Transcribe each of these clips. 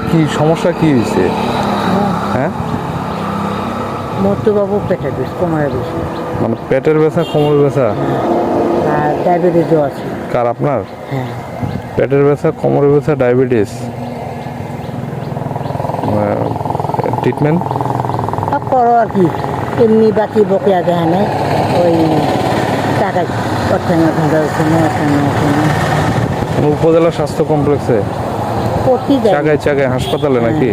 কি সমস্যা কি হয়েছে? হ্যাঁ, মধ্যবাবু পেটে বেশ কোমরে বেশি, মানে পেটের ব্যথা, কোমর ব্যথা। আর ডায়াবেটিসও আছে। কার, আপনার? হ্যাঁ, পেটের ব্যথা, কোমরের ব্যথা, ডায়াবেটিস। ট্রিটমেন্ট করো আর কি, এমনি বাকি বকেয়া দেয় না, ওই টাকা উপজেলা স্বাস্থ্য কমপ্লেক্সে, প্রতি চাগায় চাগায় হাসপাতালে নাকি?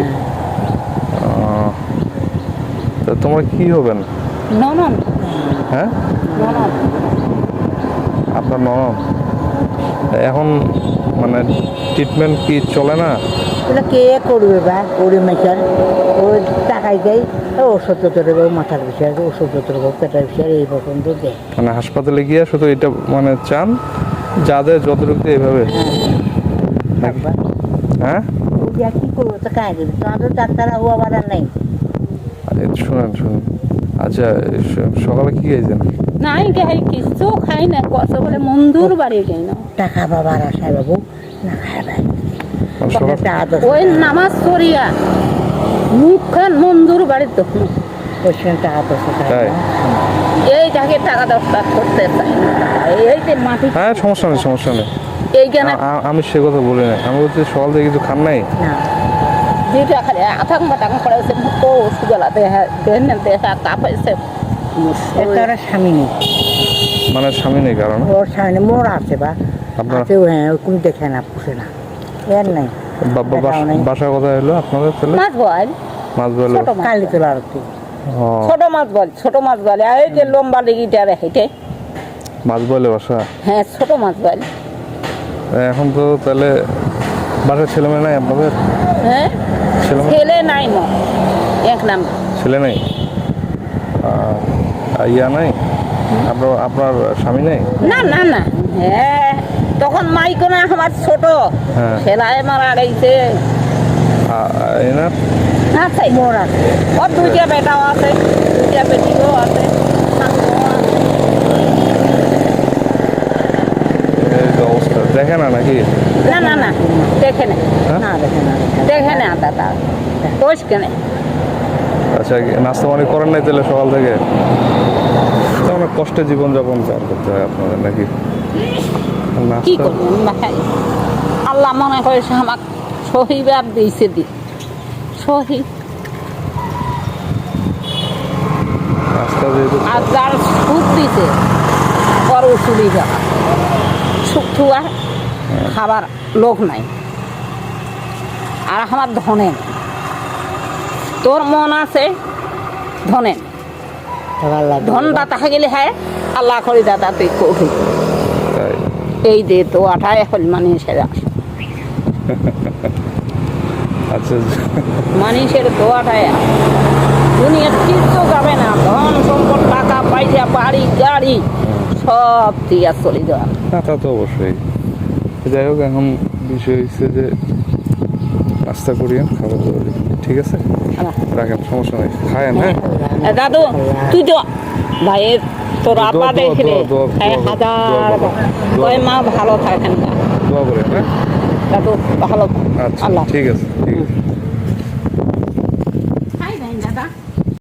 তা তোমরা কি হবেন? ননদ। হ্যাঁ, ননদ। আপনার ননদ। এখন মানে ট্রিটমেন্ট কি চলে না? এটা কে করবে বা ওরে মেচার, ওই টাকাই দেয়, ওষুধ পত্র দেবো, মাথার বিষয় ওষুধ পত্র দেবো, পেটের বিষয় এই পর্যন্ত দেয়। মানে হাসপাতালে গিয়ে শুধু এটা মানে চান যাদের যতটুকু এইভাবে নাকি? হ্যাঁ, কি করবো তো কাজ দেবে, তোমাদের ডাক্তার হওয়া আবার আর নেই। শুনেন শুনুন, আচ্ছা সকালে কি খাইছেন? নাই খাই, কিছু খাই না, কত বলে মন্দুর বাড়ি যাই না। টাকা বাবার আশায় বাবু না খাবে, ওই নামাজ পড়িয়া মুখখান মন্দুর বাড়ির তো টাকা তো এই যাকে টাকা দরকার করতে চাই না, এই যে মাটি। হ্যাঁ, সমস্যা নেই, সমস্যা নেই। এইখানে আমি সে কথা বলি না, আমি বলছি সকাল থেকে কিছু খান নাই? না, যেটা খালি আথাং বাটাং করেছে, ও সুগলা দেহা দেন দেহা কাঁপাইছে। তার স্বামী নেই, মানে স্বামী নেই কারণ ওর স্বামী নেই, মোর আছে বা আপনার আছে, হ্যাঁ ওরকম দেখে না, পুষে না, এর নাই। বাসার কথা হলো আপনাদের ছেলে মাছ বল, মাছ বলে ছোট মাছ, কালি তোলা আর কি, ছোট মাছ বল, ছোট মাছ বলে। এই যে লম্বা লেগিটা হেঁটে, মাছ বলে বাসা। হ্যাঁ ছোট মাছ বল। এখন তো তাহলে বাসার ছেলে মেয়ে নাই আপনাদের? হ্যাঁ, ছেলে নাই মো, এক নাম ছেলে নেই, ইয়া নাই, আপনার আপনার স্বামী নেই? না না না। হ্যাঁ, তখন মাইকো না আমার ছোট, হ্যাঁ। ছেলাই মারা গেছে। এনার আছে, মোর আছে, ওর দুইটা বেটাও আছে, দুইটা বেটিও আছে, শাশুড়িও আছে। এই যে অবস্থা দেখে না নাকি? না না না, দেখে না, না দেখে না, দেখে না দাদা, কোষ কেনে। আচ্ছা, নাস্তা পানি করেন নাই তাহলে সকাল থেকে? তো অনেক কষ্টে জীবনযাপন পার করতে হয় আপনাদের নাকি? কি নাস্তা করবেন ভাই, আল্লাহ মনে করেছে আমাকে সহিবার দিয়েছে, দি সহি। নাস্তা যেহেতু আর যার সুখ দিছে বড় সুবিধা, সুখ থুয়া খাবার লোক নাই। আর আমার ধনে নাই। তোর মন আছে ধনে, ধন দাতা গেলে হ্যাঁ আল্লাহ করি দাদা তুই কবি তাই। এই দে তো আঠায় এখন মানুষের আচ্ছা, মানুষের তো আঠায় দুনিয়ার কিচ্ছু যাবে না, ধন সম্পদ টাকা পয়সা বাড়ি গাড়ি সব দিয়া চলে যাওয়া। না তা তো অবশ্যই। যাই হোক, এখন বিষয় হচ্ছে যে নাস্তা করিয়েন, খাবার দাবার ঠিক আছে, রাখেন, সমস্যা নেই, খায়েন। হ্যাঁ দাদু তুই তো ভাইয়ের তোর আব্বা দেখলে হাজার ওই মা ভালো থাকেন না দোয়া করেন। হ্যাঁ, দাদু ভালো। আচ্ছা আল্লাহ ঠিক আছে, ঠিক আছে।